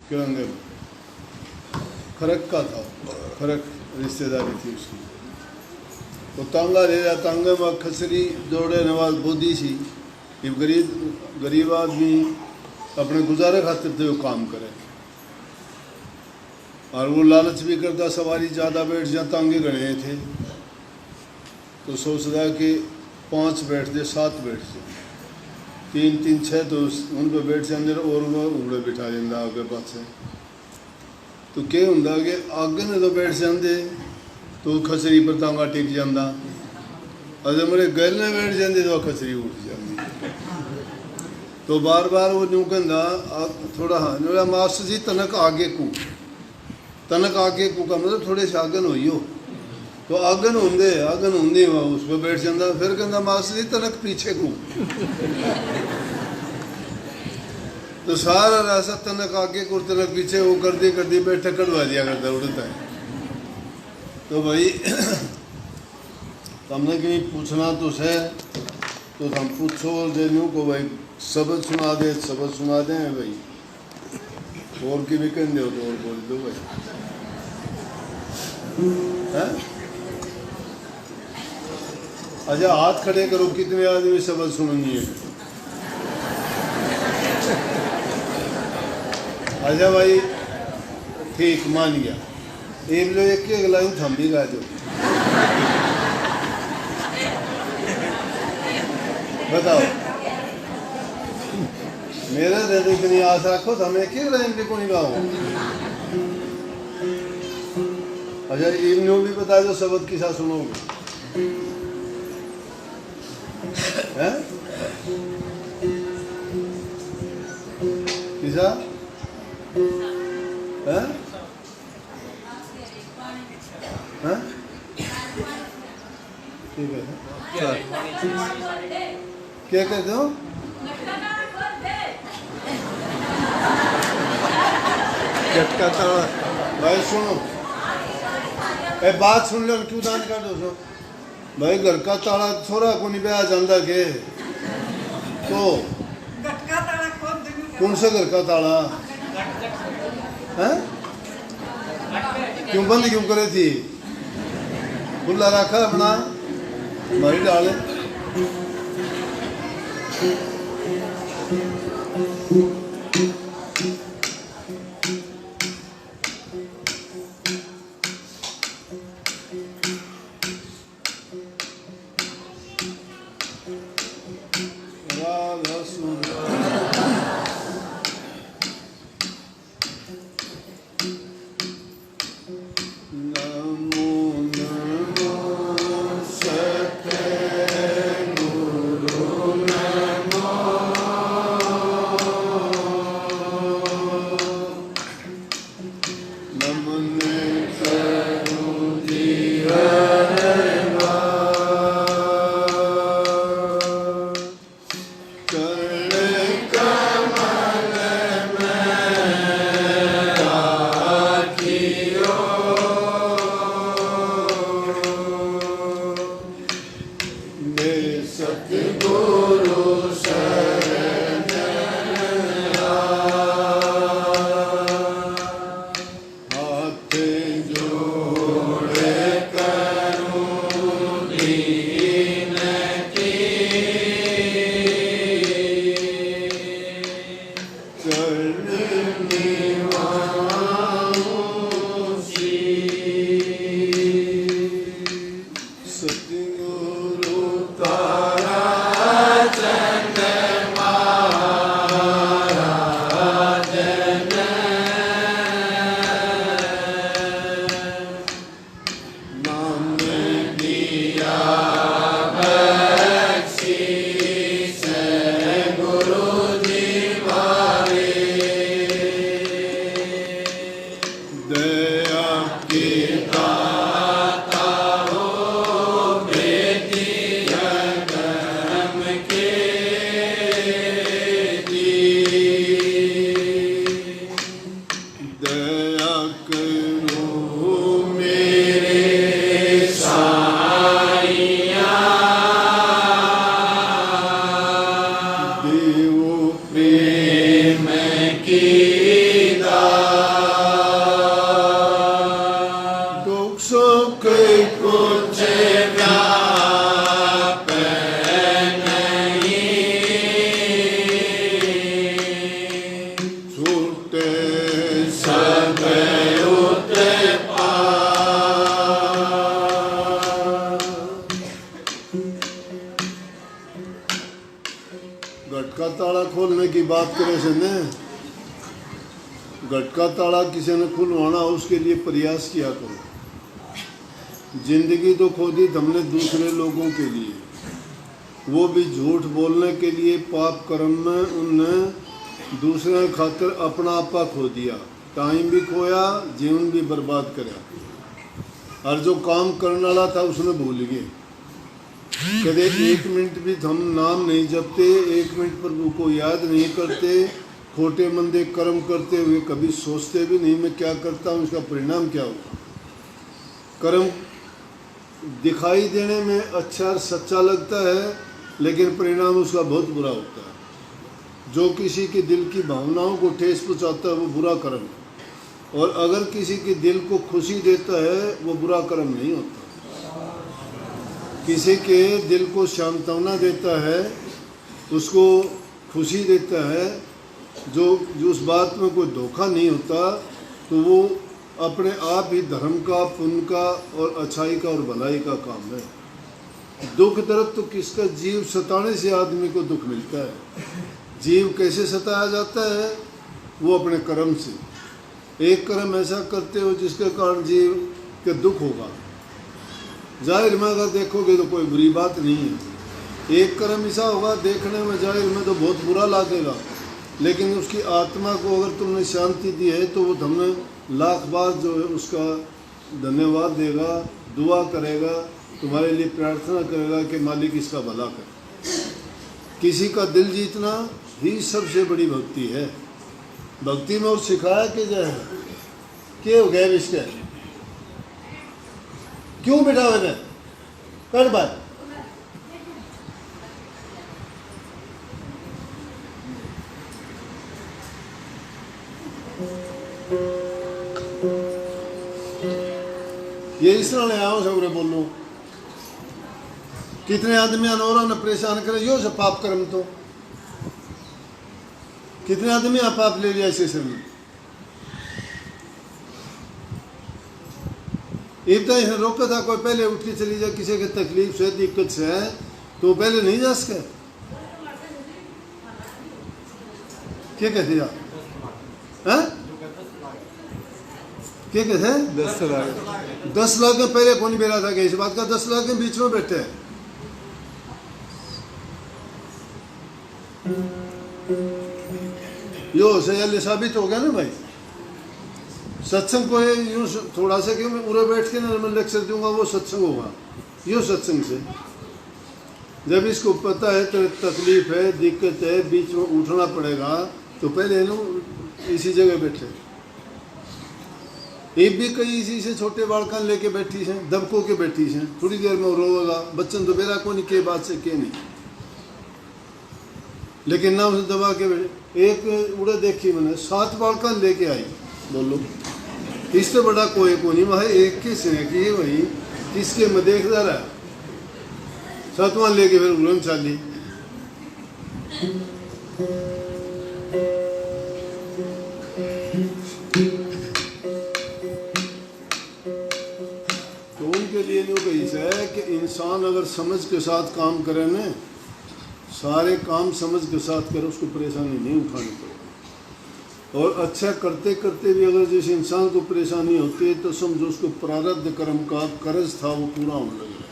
किरंगे खरक का था, खरक रिश्तेदारी थी उसकी। वो तांगा ले रहा, तांगे में खसरी दौड़े नवाज बोधी सी कि गरीब आदमी अपने गुजारे खातिर तो काम करे, और वो लालच भी करता सवारी ज़्यादा बैठ जाए, तांगे गणे थे तो सोचता कि 5 बैठ जाए 7 बैठ जाए, 3 3 6 तो उन पर बैठ जाते और वो उबड़े बिठा देंगे आगे पासे। तो क्या होंगे कि आगे ने तो बैठ जाते तो खसरी पर तांगा टिक जाता, अगर मेरे गल ने बैठ जाते तो खसरी उठ जाती। तो बार बार वो यूँ कहता थोड़ा, हाँ मेरा मास्टर जी तनक आगे को, तनक आगे को का मतलब थोड़े से आगन हुई हो, तो आगन होंगे वहाँ उस पर बैठ जाता। फिर कहता मास्टर जी तनक पीछे को, तो सारा रास्ता तनक आगे को तनक पीछे वो करती करती बैठे कटवा दिया करता उड़ता है। तो भाई तुमने कहीं पूछना तो है तो हम पूछो और देनू को भाई सबक सुना दें भाई, और की भी कह दो तो और बोल दो भाई है। अच्छा हाथ खड़े करो, कितने आदमी सबक सुनेंगे? अच्छा भाई ठीक मान गया, एक लो एक की अगला थम भी गा दो। बताओ मेरे दे इतनी आस रखो तो हमें एक लाइन भी को नहीं गाओ। अच्छा इन्हों भी बता दो शब्द किसा सुनोगे हैं? किसा हैं? हैं? ठीक है क्या कहते हो? झटका ताला भाई सुनो, बात सुन लो क्यों दान कर दो भाई। घर का ताला थोड़ा को नहीं बया जाता के तो कौन सा घर का ताला है? क्यों बंद क्यों करे थी? खुला रखा अपना भाई डाले। करे से न गटका ताला किसी ने खुलवाना उसके लिए प्रयास किया करो। जिंदगी तो खो दी हमने दूसरे लोगों के लिए, वो भी झूठ बोलने के लिए पाप कर्म में उनने दूसरे खातिर अपना आपा खो दिया, टाइम भी खोया, जीवन भी बर्बाद करा। और जो काम करने वाला था उसने भूल गए। कदे 1 मिनट भी हम नाम नहीं जपते, 1 मिनट प्रभु को याद नहीं करते, खोटे मंदे कर्म करते हुए कभी सोचते भी नहीं मैं क्या करता हूँ, इसका परिणाम क्या होगा। कर्म दिखाई देने में अच्छा और सच्चा लगता है, लेकिन परिणाम उसका बहुत बुरा होता है। जो किसी के दिल की भावनाओं को ठेस पहुँचाता है वो बुरा कर्म है, और अगर किसी के दिल को खुशी देता है वो बुरा कर्म नहीं होता। किसी के दिल को सांत्वना देता है, उसको खुशी देता है, जो उस बात में कोई धोखा नहीं होता, तो वो अपने आप ही धर्म का, पुण्य का और अच्छाई का और भलाई का काम है। दुख दर्द तो किसका, जीव सताने से आदमी को दुख मिलता है। जीव कैसे सताया जाता है, वो अपने कर्म से। एक कर्म ऐसा करते हो जिसके कारण जीव के दुख होगा। जाहिर में अगर देखोगे तो कोई बुरी बात नहीं है। एक कर्म ऐसा होगा देखने में जाहिर में तो बहुत बुरा लगेगा, लेकिन उसकी आत्मा को अगर तुमने शांति दी है तो वो तुमने लाख बार जो है उसका धन्यवाद देगा, दुआ करेगा, तुम्हारे लिए प्रार्थना करेगा कि मालिक इसका भला करे। किसी का दिल जीतना ही सबसे बड़ी भक्ति है। भक्ति में और सिखाया कि जो है क्या हो गया इसके क्यों बैठा हुआ है कर बात। ये इस तरह ले आओ सबरे बोलो। कितने आदमी अनोरा न परेशान करे यो सब पाप कर्म तो कितने आदमी आप पाप ले लिया इसे में। इतना ही रोका था कोई पहले उठ के चली जाए, किसी की तकलीफ से दिक्कत से है तो पहले नहीं जा सके। क्या कहते आप हैं? क्या कहते हैं? 10 लाख में पहले कौन बेरा था इस बात का? 10 लाख के बीच में बैठे हैं। यो सही साबित हो गया ना भाई। सत्संग को यूँ थोड़ा सा क्यों मैं पूरे बैठ के ना मैं लेक्चर दूंगा, वो सत्संग होगा। यो सत्संग से जब इसको पता है तो तकलीफ है, दिक्कत है, बीच में उठना पड़ेगा, तो पहले लो इसी जगह बैठे। एक भी कई इसी से छोटे बालकन लेके बैठी हैं, दबको के बैठी हैं, थोड़ी देर में रोएगा बच्चन तो बेरा को नहीं के बात से के नहीं, लेकिन ना उसे दबा के बैठे। एक उड़े देखी मैंने 7 बालकन लेके आई, बोलो इससे बड़ा कोई को नहीं भाई, एक किस है कि भाई किसके में देखता रहा। 7वां लेके फिर उड़न चाली। तो उनके लिए जो कही है कि इंसान अगर समझ के साथ काम करे ना, सारे काम समझ के साथ करे, उसको परेशानी नहीं उठानी पड़ेगी। और अच्छा करते करते भी अगर जिस इंसान को परेशानी होती है तो समझो उसको प्रारब्ध कर्म का कर्ज था वो पूरा होने लगा,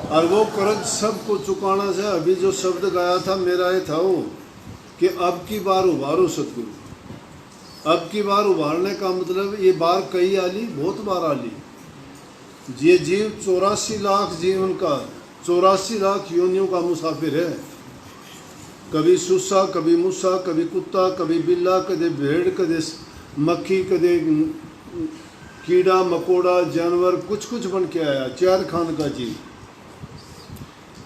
और वो कर्ज सबको चुकाना से। अभी जो शब्द गाया था मेरा ये था वो कि अब की बार उभारो सतगुरु। अब की बार उभारने का मतलब ये बार कई आली, बहुत बार आली। ये जीव 84 लाख जीवन का 84 लाख योनियों का मुसाफिर है। कभी सुस्सा, कभी मूसा, कभी कुत्ता, कभी बिल्ला, कदे भेड़, कदे मक्खी, कदे कीड़ा मकोड़ा जानवर, कुछ कुछ बन के आया, 4 खान का जीव।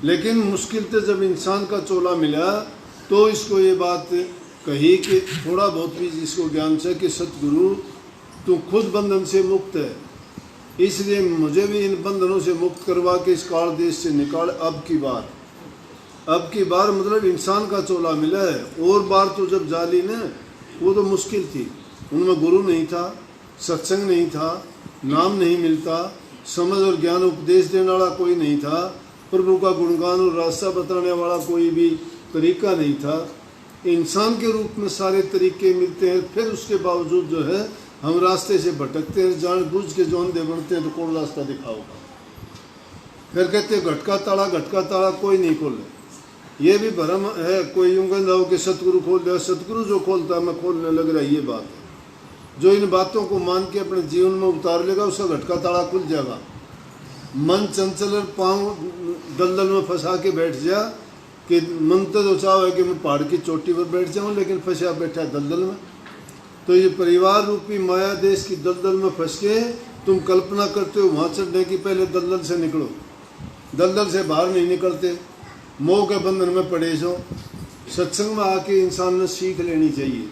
लेकिन मुश्किल से जब इंसान का चोला मिला तो इसको ये बात कही कि थोड़ा बहुत भी जिसको ज्ञान से कि सतगुरु तू खुद बंधन से मुक्त है, इसलिए मुझे भी इन बंधनों से मुक्त करवा के इस काल देश से निकाल। अब की बार मतलब इंसान का चोला मिला है। और बार तो जब जाली ने वो तो मुश्किल थी, उनमें गुरु नहीं था, सत्संग नहीं था, नाम नहीं मिलता, समझ और ज्ञान उपदेश देने वाला कोई नहीं था, प्रभु का गुणगान और रास्ता बताने वाला कोई भी तरीका नहीं था। इंसान के रूप में सारे तरीके मिलते हैं, फिर उसके बावजूद जो है हम रास्ते से भटकते हैं, जानबूझ के जोंदे बनते हैं तो कौन रास्ता दिखाओगा। फिर कहते हैं घटका ताला कोई नहीं खोले, ये भी भ्रम है। कोई यूँ कहता हो कि सतगुरु खोल दिया, सतगुरु जो खोलता है मैं खोलने लग रहा है, ये बात है। जो इन बातों को मान के अपने जीवन में उतार लेगा उसका घटका ताला खुल जाएगा। मन चंचल और पाँव दलदल में फंसा के बैठ जा कि मन तो चाहो है कि मैं पहाड़ की चोटी पर बैठ जाऊं, लेकिन फंसा बैठा दलदल में। तो ये परिवार रूपी माया देश की दलदल में फंस के तुम कल्पना करते हो वहाँ चढ़ने की, पहले दलदल से निकलो। दलदल से बाहर नहीं निकलते, मोह के बंधन में पड़े सो। सत्संग में आके इंसान ने सीख लेनी चाहिए।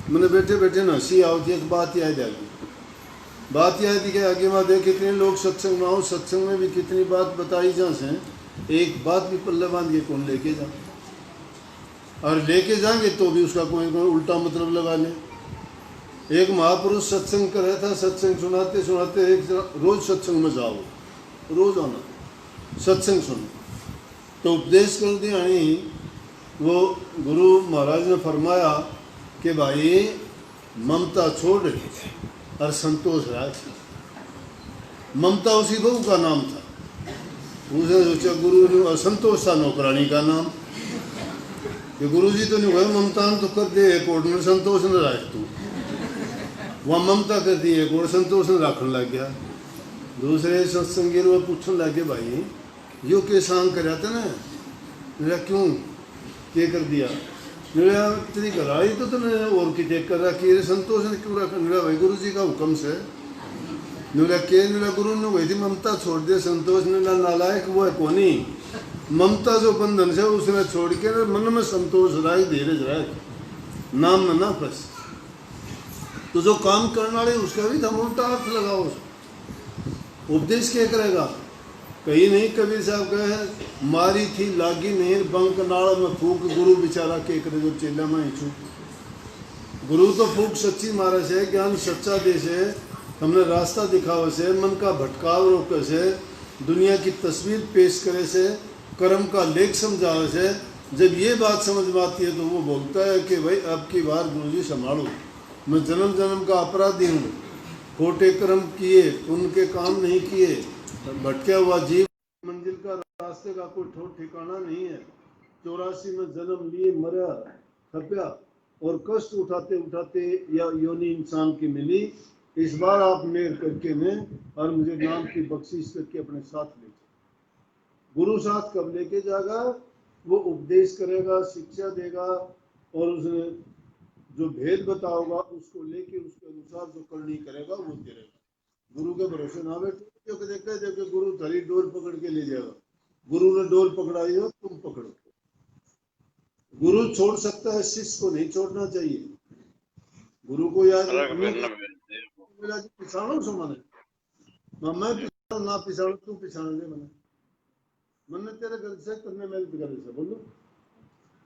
मैंने बैठे बैठे ना हंसी आवती, एक बात याद आ गई। बात यह थी कि आगे वहाँ देख कितने लोग सत्संग में आओ, सत्संग में भी कितनी बात बताई जा से, एक बात भी पल्ले बांध के कौन लेके जा, और लेके जाएंगे तो भी उसका कोई उल्टा मतलब लगा ले। एक महापुरुष सत्संग कर रहा था, सत्संग सुनाते सुनाते एक रोज सत्संग में जाओ, रोज आना सत्संग सुनो। तो उपदेश कर दिया वो गुरु महाराज ने फरमाया कि भाई ममता छोड़ और संतोष राज। ममता उसी बहू का नाम था, उसने सोचा गुरु ने, असंतोष था नौकरानी का नाम। कि गुरु जी तो नहीं हुए ममता तो कर दे कोर्ट में, संतोष ने राख तू वहाँ ममता कर दी एक और संतोष ने राखने लग गया। दूसरे सत्संगी वो पूछने लगे भाई यो के सांग कर था ना, मेरा क्यों के कर दिया, मेरा तेरी घराई तो तूने और की चेक कर रखी है, संतोष ने क्यों रखा, मेरा भाई गुरु जी का हुक्म से मेरा के मेरा गुरु ने वही थी ममता छोड़ दिया। संतोष ने नालायक वो है कोनी, ममता जो बंधन से उसने छोड़ के मन में संतोष राय धीरज राय नाम में ना फंस। तो जो काम करने वाले उसका भी हम उल्टा अर्थ लगाओ। उपदेश क्या करेगा, कहीं नहीं। कबीर साहब कहे मारी थी लागी नहीं बंक नाड़ में फूक, गुरु बेचारा के करे जो चेला में छू। गुरु तो फूक सच्ची मारे से, ज्ञान सच्चा दे से, हमने रास्ता दिखावे से, मन का भटकाव रोके से, दुनिया की तस्वीर पेश करे से, कर्म का लेख समझावे से। जब ये बात समझ में आती है तो वो बोलता है कि भाई अब की बार गुरु जी संभालो, मैं जन्म जन्म का अपराधी हूँ, खोटे कर्म किए, उनके काम नहीं किए, भटका हुआ जीव, मंजिल का रास्ते का कोई ठोर ठिकाना नहीं है। 84 में जन्म लिए, मरा, थपया और कष्ट उठाते उठाते या योनि इंसान की मिली। इस बार आप मेहर करके मैं और मुझे नाम की बख्शिश करके अपने साथ ले जाओ। गुरु साथ कब लेके जाएगा, वो उपदेश करेगा, शिक्षा देगा और उसने जो भेद बताओगा उसको लेके उसके अनुसार जो करनी करेगा वो करेगा। गुरु के भरोसे ना बैठो, देखो गुरु धरी डोर पकड़ के ले जाएगा। गुरु ने डोर पकड़ाई हो तुम पकड़ो। गुरु छोड़ सकता है, शिष्य को नहीं छोड़ना चाहिए। गुरु को याद पिछाड़ो सो मने मैं पिछाड़ो ना पिछाड़ो तू पिछाड़ दे मने मैंने तेरे घर से करने मेरे घर से बोलो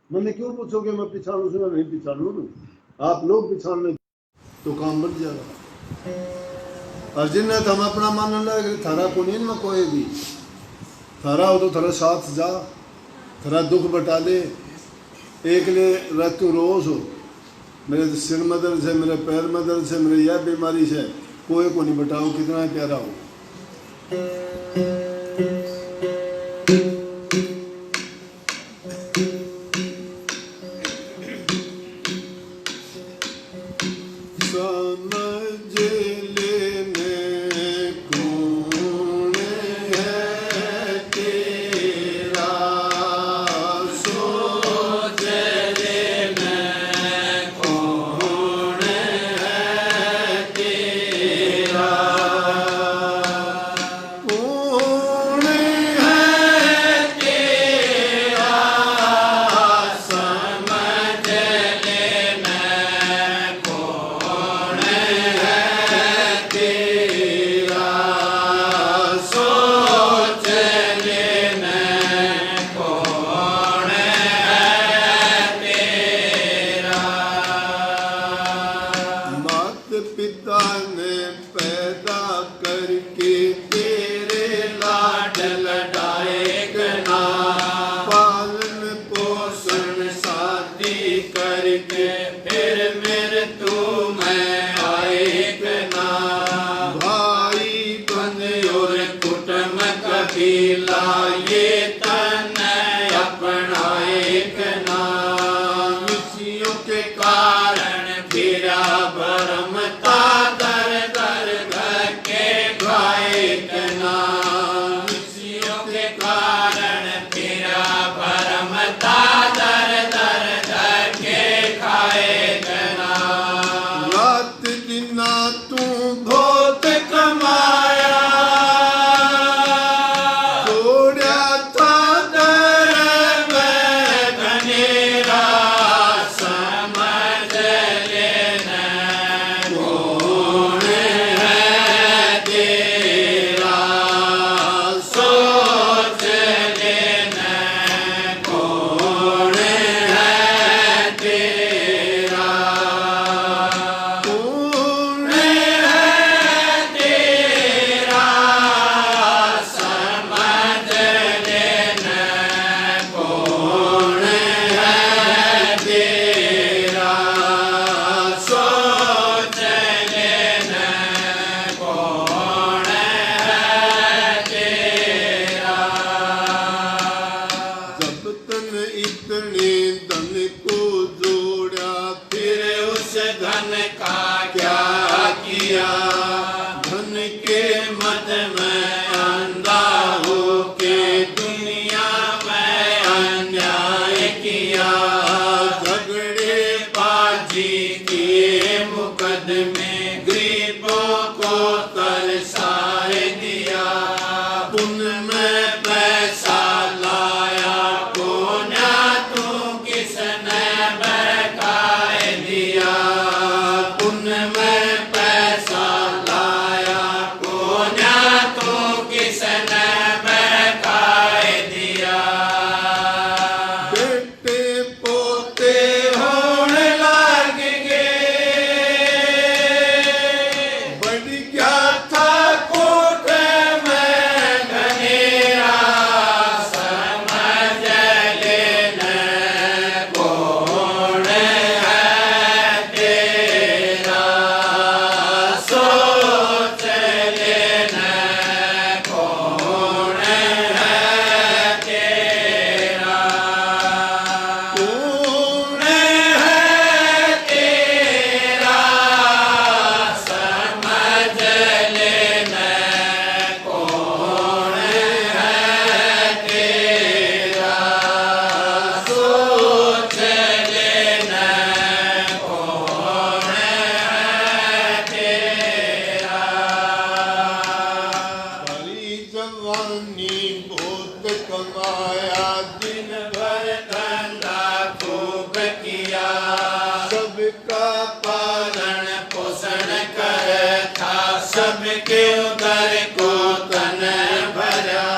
मैंने क्यों पूछोगे मैं पिछाड़ू से नहीं पिछाड़ू लू। आप लोग पिछाड़ने तो काम बन जाएगा। अर्जुन ने हम अपना मान लगे थारा को नहीं में कोई भी थारा हो तो थारा साथ जा, थारा दुख बटा ले। एक ले रात रोज हो मेरे सिर में दर्द है, मेरे पैर में दर्द है, मेरे यह बीमारी से, कोई को नहीं बताओ कितना प्यारा हो। दिना तू बहुत कमाया, जोड़िया था दर में घनेरा, समझ लेना कौन है तेरा, सोच लेना कौन है तेरा, कौन है तेरा, समझ लेना कौन है तेरा, सोच लेना कौन है तेरा। जब तन इतने धन को जोड़ा, फिर उस धन का क्या किया, धन के मद में अंधा होके दुनिया में अन्याय किया, झगड़े बाजी किए मुकदमे, गरीबों को तरसाए दिया, पुन में पैसा लाया कोना तू किसने बहकाए दिया, पुन में पैसा लाया कोना तू किसने बहकाए दिया, बेटे पोते होने लग गए, बढ़ गया था कोट में घनेरा, समझ लेना कौन है तेरा, सोच लेना कौन है तेरा, कौन है तेरा, समझ लेना कौन है तेरा, सोच लेना कौन है तेरा। सारी जवानी बहुत कमाया, दिन भर धंधा खूब किया, सबका पालन पोषण कर था, सबके उदर को तन भरा,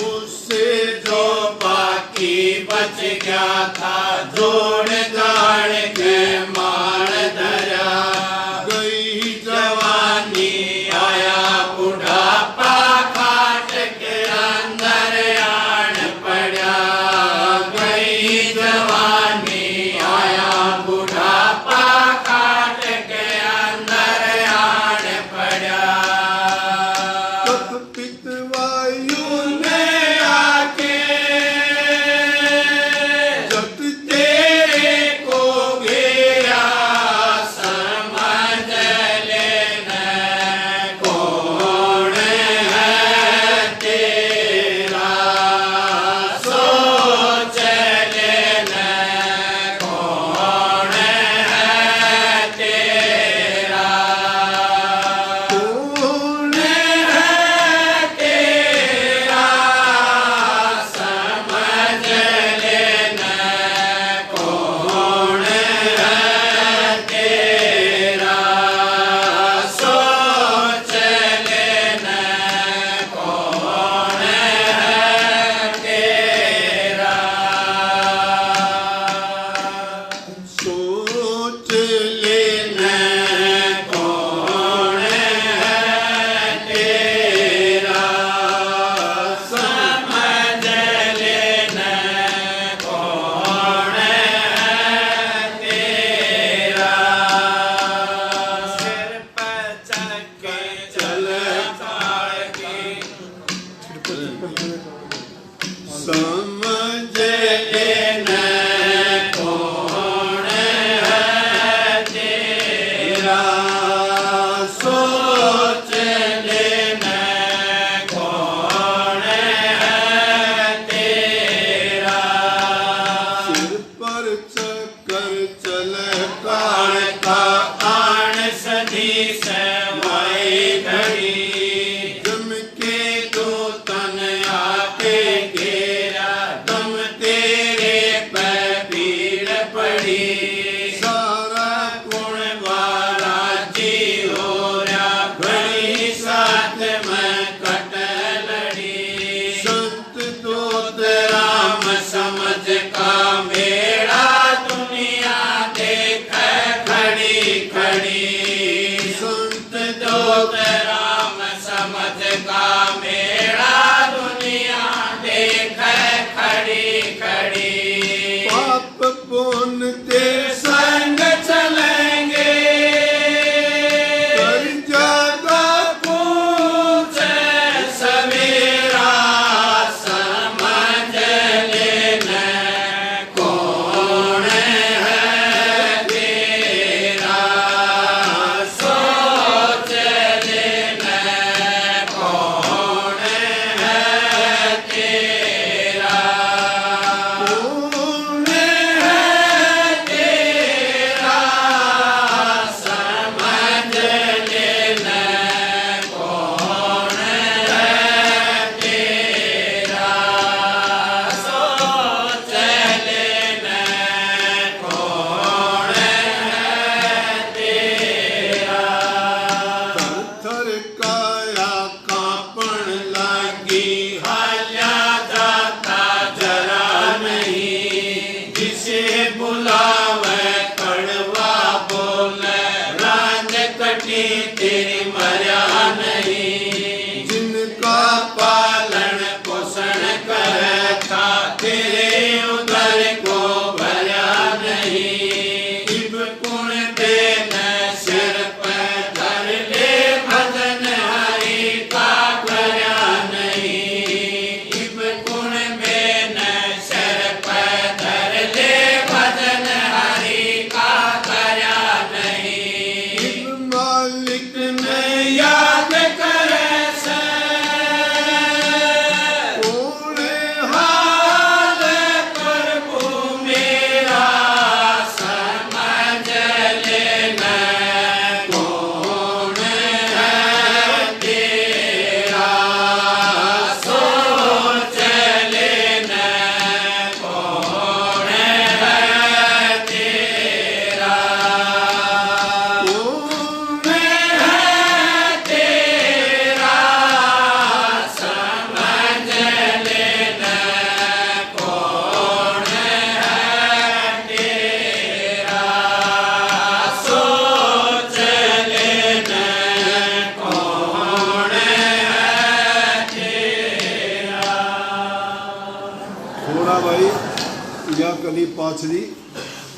उससे जो बाकी बच गया था, जोड़ जाड़ के मार धरा, गई जवानी आया बुढ़ापा, खाट के अंदर आन पड़ा, गई जवानी आया बुढ़ापा, खाट के अंदर आन पड़ा, राम समझ का मेरा दुनिया देखे खड़ी खड़ी। पाप पुण्य ते संग चलेंगे कर जागा पूछे सवेरा समझ लेना कौन है तेरा सोच लेना कौन है तेरा कौन है तेरा समझ लेना कौन है तेरा सोच लेना कौन है तेरा। थर काया कांपण लगी हाल्या जाता जरा नहीं जिसे बुलावे कड़वा बोले राज कटी तेरी मर्या नहीं। जिनका पालन पोषण करे था तेरे उदर को भरा नहीं। इब पुण देने सिर पर धर ले भजन हरि का भरा नहीं। इब पुण देने सिर पर धर ले भजन हरि का भरा नहीं। मालिक ने याद करे से कौन हाल प्रभु मेरा समझ लेना कौन है तेरा सोच लेना कौन है तेरा कौन है तेरा समझ लेना कौन है तेरा सोच लेना कौन है तेरा। थोड़ा भाई या कली पाछली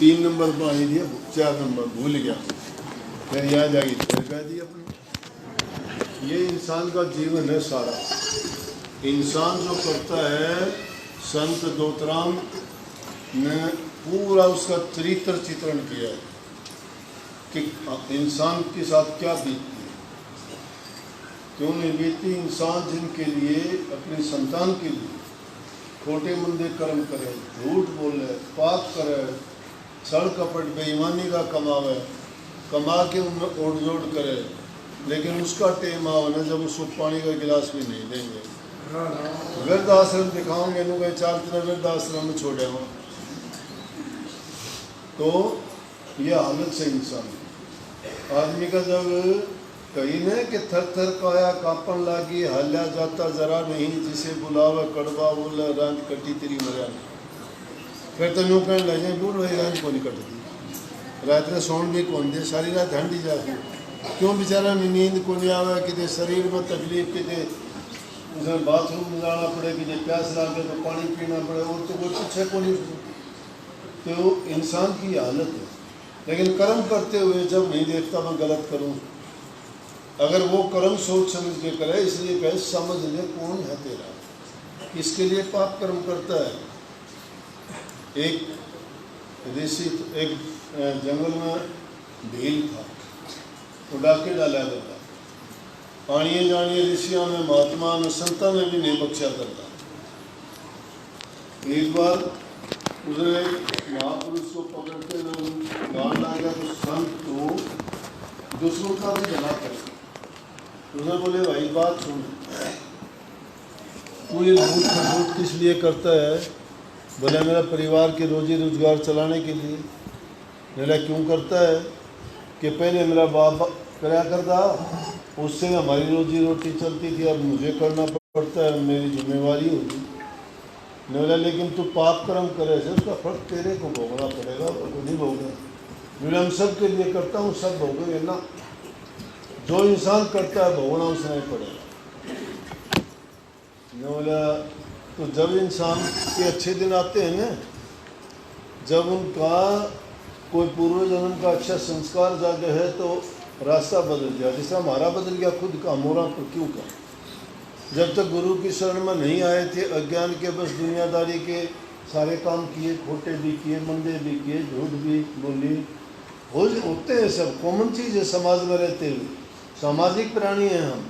3 नंबर पर आई थी 4 नंबर भूल गया फिर याद आ गई फिर कह दी अपनी। ये इंसान का जीवन है सारा। इंसान जो करता है संत दोतराम ने पूरा उसका चरित्र चित्रण किया है कि इंसान के साथ क्या बीतती है क्यों नहीं बीतती। इंसान जिनके लिए अपनी संतान के लिए खोटे मंदे कर्म करे, झूठ बोले, पाप करे, छल कपट बेईमानी का कमावे, कमा के उनमें ओढ़ जोड़ करे, लेकिन उसका टेम आओ ना जब उसको पानी का गिलास भी नहीं देंगे। वृद्ध आश्रम दिखाओगे नु गए 4 दिन वृद्ध आश्रम में छोड़े हो तो ये हालत से इंसान आदमी का जब कहीं ने कि थर थर काया कांपन लागी हल्या जाता जरा नहीं जिसे बुलावे कड़वा बोले रात कटी तेरी मर्या नहीं। फिर तो यूँ कहने लगे बोल वही रात को नहीं कटती रात में सोन भी कौन दे सारी रात ठंडी जाती क्यों बेचारा नींद को नहीं आवे कि शरीर में तकलीफ कि उसे बाथरूम में जाना पड़े कि प्यास लागे तो पानी पीना पड़े और तो वो पीछे को नहीं। तो इंसान की हालत है लेकिन कर्म करते हुए जब नहीं देखता मैं गलत करूँ अगर वो कर्म सोच समझ के करे इसलिए कहे समझ ले कौन है तेरा किसके लिए पाप कर्म करता है। एक ऋषि एक जंगल में भील था तो डाके डाला करता आनिए जानिए ऋषियों में महात्मा में संता में भी नहीं बख्शा करता। एक बार उसने महापुरुष को पकड़ते हुए गान लाएगा तो संत तो दुश्मन का भी भला करे। उसने बोले भाई बात सुन तू ये झूठ किस लिए करता है। बोले मेरा परिवार के रोजी रोजगार चलाने के लिए। मेरा क्यों करता है कि पहले मेरा बाप कराया करता उससे हमारी रोजी रोटी चलती थी अब मुझे करना पड़ता है मेरी जिम्मेवारी होगी। ने बोला लेकिन तू पाप कर्म करे से उसका फर्क तेरे को भोगना पड़ेगा और को नहीं भोगना। बोले हम सब के लिए करता हूँ सब भोगेंगे ना। जो इंसान करता है भोगना उसने ही पड़ेगा। मैं बोला तो जब इंसान के अच्छे दिन आते हैं ना, जब उनका कोई पूर्व जन्म का अच्छा संस्कार जागे है तो रास्ता बदल गया। जैसे हमारा बदल गया खुद का, मोरा तो क्यों का। जब तक गुरु की शरण में नहीं आए थे, अज्ञान के बस दुनियादारी के सारे काम किए, खोटे भी किए, मंदे भी किए, झूठ भी बोली, होते हैं सब, कॉमन चीज़ है समाज में रहते हुए। सामाजिक प्राणी हैं हम,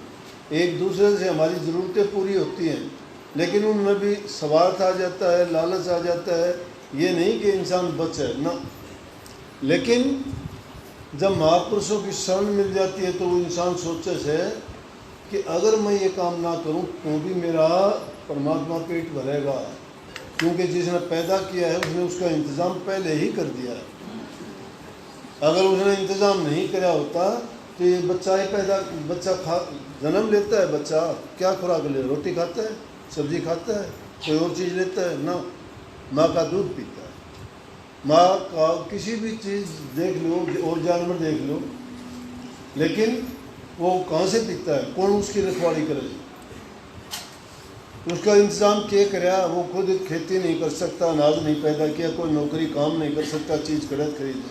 एक दूसरे से हमारी ज़रूरतें पूरी होती हैं, लेकिन उनमें भी स्वार्थ आ जाता है, लालच आ जाता है। ये नहीं कि इंसान बचे ना, लेकिन जब महापुरुषों की शरण मिल जाती है तो वो इंसान सोचे से कि अगर मैं ये काम ना करूं तो भी मेरा परमात्मा पेट भरेगा, क्योंकि जिसने पैदा किया है उसने उसका इंतज़ाम पहले ही कर दिया है। अगर उसने इंतज़ाम नहीं किया होता तो ये बच्चा जन्म लेता है, बच्चा क्या खुराक ले, रोटी खाता है, सब्जी खाता है, कोई और चीज़ लेता है ना, माँ का दूध पीता है। माँ का किसी भी चीज़ देख लो और जानवर देख लो, लेकिन वो कहाँ से पीता है, कौन उसकी रखवाली करे, उसका इंतज़ाम क्या कराया। वो खुद खेती नहीं कर सकता, अनाज नहीं पैदा किया, कोई नौकरी काम नहीं कर सकता, चीज़ खरीद,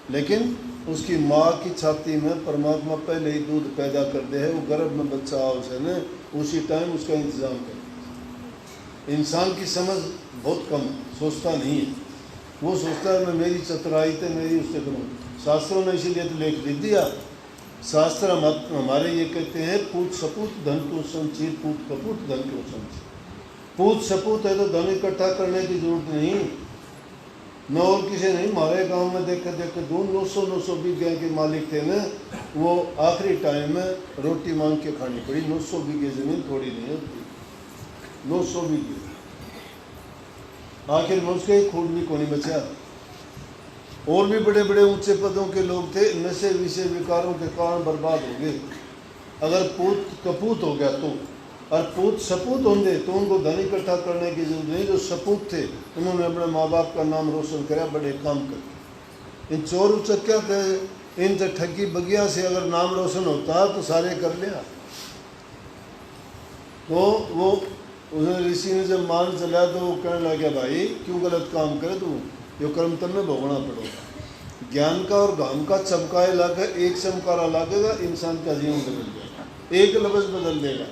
लेकिन उसकी माँ की छाती में परमात्मा पहले ही दूध पैदा कर दे है, वो गर्भ में बच्चा आ उसे न उसी टाइम उसका इंतज़ाम करे। इंसान की समझ बहुत कम है, सोचता नहीं है, वो सोचता है मैं मेरी चतुराई थे मेरी उससे करूँ। शास्त्रों ने इसीलिए तो लेख लिख दिया। शास्त्र हमारे ये कहते हैं पूत सपूत धन को संचित, पूत कपूत धन को संचित। पूत सपूत है तो धन इकट्ठा करने की जरूरत नहीं, न और किसी नहीं। हमारे गांव में देखे 900 बीघे के मालिक थे न, वो आखिरी टाइम में रोटी मांग के खानी पड़ी। 900 बीघे जमीन थोड़ी नहीं होती, 900 बीघे। आखिर में उसके खून भी को नहीं बचा। और भी बड़े बड़े ऊंचे पदों के लोग थे, नशे विषय विकारों के कारण बर्बाद हो गए। अगर पूत कपूत हो गया तो, और पूत सपूत होंगे तो उनको धन इकट्ठा करने की जरूरत नहीं। जो सपूत थे उन्होंने अपने माँ बाप का नाम रोशन कराया बड़े काम करके। इन चोर उचक्या थे, इन ठगी बगिया से अगर नाम रोशन होता तो सारे कर लिया। तो वो उसने ऋषि ने जब मान चला तो वो कहने लगा भाई क्यों गलत काम करे तू, यो कर्म तन्ने भोगना पड़ेगा। ज्ञान का और गान का चमकाए लागे, एक चमकारा लागेगा इंसान का जीवन बदल जाएगा, एक लफ्ज बदल देगा।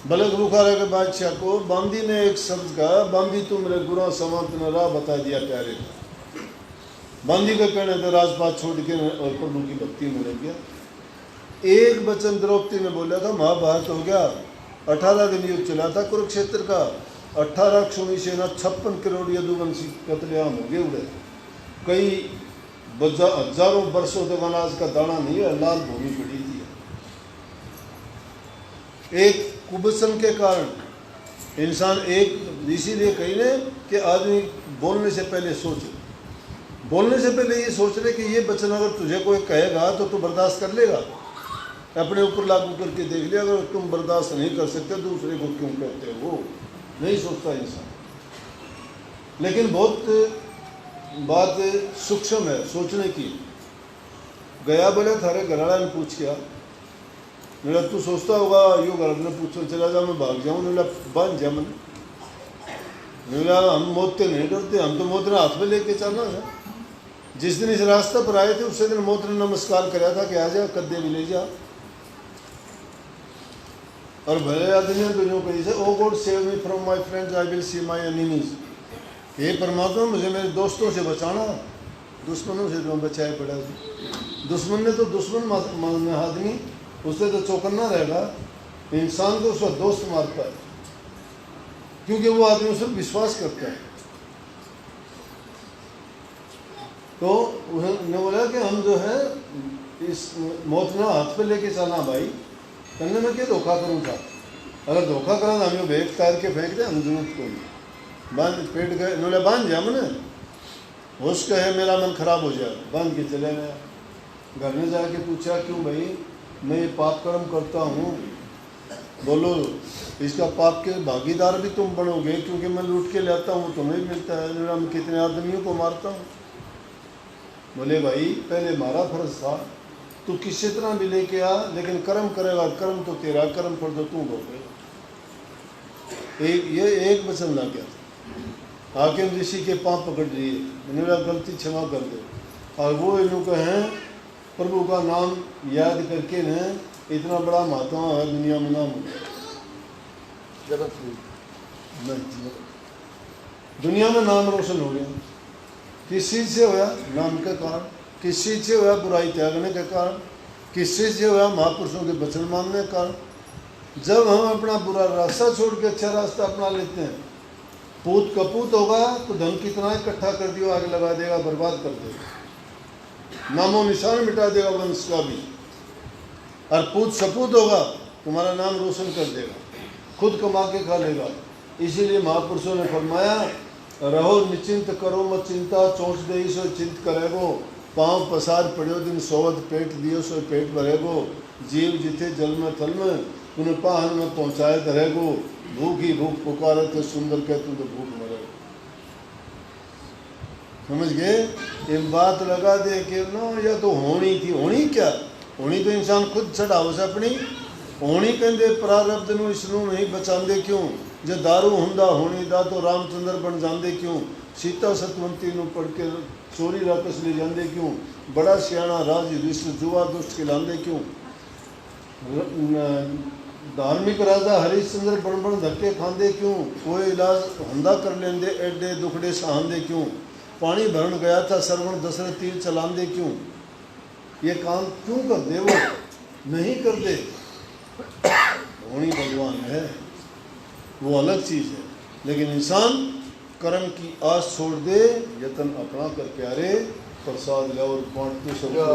बलक बुखारा के बादशाह को बांदी ने एक शब्द कहा, बांदी तू मेरे गुरु समाप्त ने राह बता दिया प्यारे का। बांदी का कहने तो राजपाट छोड़ के और प्रभु की भक्ति में लग गया। एक वचन द्रौपदी ने बोला था, महाभारत हो गया, 18 दिन युद्ध चला था कुरुक्षेत्र का, 18 क्षुणी सेना 56 करोड़ यदुवंशी कतलेआम हो गए उड़े। कई हजारों वर्षों तक अनाज का दाना नहीं है, लाल भूमि पड़ी थी। एक कुबसन के कारण इंसान एक, इसीलिए कही ने कि आदमी बोलने से पहले सोचे, बोलने से पहले ये सोच रहे कि ये वचन अगर तुझे कोई कहेगा तो तू बर्दाश्त कर लेगा। अपने ऊपर लागू करके देख लिया, अगर तुम बर्दाश्त नहीं कर सकते दूसरे को क्यों कहते हो, वो नहीं सोचता इंसान। लेकिन बहुत बात सूक्ष्म है सोचने की। गया बोले थारे घरवाला ने पूछ किया, मेरा तू सोचता होगा यो घर ने पूछो चला जा मैं भाग जाऊँ, मेरा बन जा मन, मेरा हम मौत से नहीं डरते, हम तो मौत ने हाथ में लेके चलना है। जिस दिन इस रास्ते पर आए थे उसी दिन मौत ने नमस्कार कराया था कि आ जा कद्दे भी ले जा। और भले आदमी तो जो कही से, oh God save me from my friends I will see my enemies, हे परमात्मा मुझे मेरे दोस्तों से बचाना, दुश्मनों से जो बचाए पड़ा। दुश्मन ने तो दुश्मन आदमी उससे तो चौकन्ना रहेगा, इंसान को उसका दोस्त मारता है क्योंकि वो आदमी उस पर विश्वास करता है। तो उन्होंने बोला कि हम जो है इस मौत ने हाथ पे लेके चलना भाई, कहने में क्या धोखा करूँ था, अगर धोखा करा तो हमें बेग तार के फेंक दे, हम जरूरत को नहीं बांध पेट गए। इन्होंने बांध जा मैंने होश कहे मेरा मन खराब हो जाए, बांध के चले गया। घर में जाके पूछा क्यों भाई, मैं ये पाप कर्म करता हूँ, बोलो इसका पाप के भागीदार भी तुम बनोगे क्योंकि मैं लूट के लाता हूँ तुम्हें भी मिलता है, मैं कितने आदमियों को मारता हूँ। बोले भाई पहले हमारा फर्ज था, तू किसी तरह भी लेके आ, लेकिन कर्म करेगा, कर्म तो तेरा, कर्म पर तो तू भोगेगा। ये एक वचन ला गया। हाकिम ऋषि के पांव पकड़ लिए, मैंने बोला गलती क्षमा कर दो, और वो इन्हों कहें प्रभु का नाम याद करके न इतना बड़ा महात्मा है, दुनिया में नाम नहीं, दुनिया में नाम रोशन हो गया। किस चीज से होया? नाम के कारण। किस चीज से होया? बुराई त्यागने के कारण। किस चीज से होया? महापुरुषों के वचन मानने के कारण। जब हम अपना बुरा रास्ता छोड़ के अच्छा रास्ता अपना लेते हैं, पूत कपूत होगा तो धन कितना इकट्ठा कर दियो, आग लगा देगा, बर्बाद कर देगा, नामो निशान मिटा देगा वंश का भी। और पूत सपूत होगा, तुम्हारा नाम रोशन कर देगा, खुद कमा के खा लेगा। इसीलिए महापुरुषों ने फरमाया, रहो निश्चिंत करो मत चिंता, चोंच दे सो चिंत करेगो, पाँव पसार पड़ियो दिन सोवत पेट दियो सो पेट भरेगो, जीव जिथे जल में थल में उन्हें पाहन में पहुँचाए धरेगो, भूख ही भूख पुकारे तो सुंदर कह तू तो भूख मरेगो। समझ गए? एक बात लगा दे कि ना या तो होनी थी, होनी क्या? होनी तो इंसान खुद चढ़ाओ से अपनी होनी कहते प्रारब्ध ਨੂੰ ਇਸ ਨੂੰ नहीं बचाते क्यों? जो दारू हुंदा होनी दा तो रामचंद्र बन जाते क्यों? सीता सतवंती ਨੂੰ पढ़ के चोरी राकस ले जाते क्यों? बड़ा सियाना राज विश्व जुआ दुष्ट खिलाते क्यों? धार्मिक राजा हरिश्चंद्र बन बन धक्के खाते क्यों? कोई इलाज हुंदा कर लेंदे एडे दुखड़े सहांदे क्यों? पानी भरन गया था सरवण दशरथ तीर चलाते क्यों? ये काम क्यों कर दे? वो नहीं कर दे। होनी भगवान है, वो अलग चीज है। लेकिन इंसान कर्म की आस छोड़ दे, यतन अपना कर प्यारे प्रसाद ले और बांटते सबको।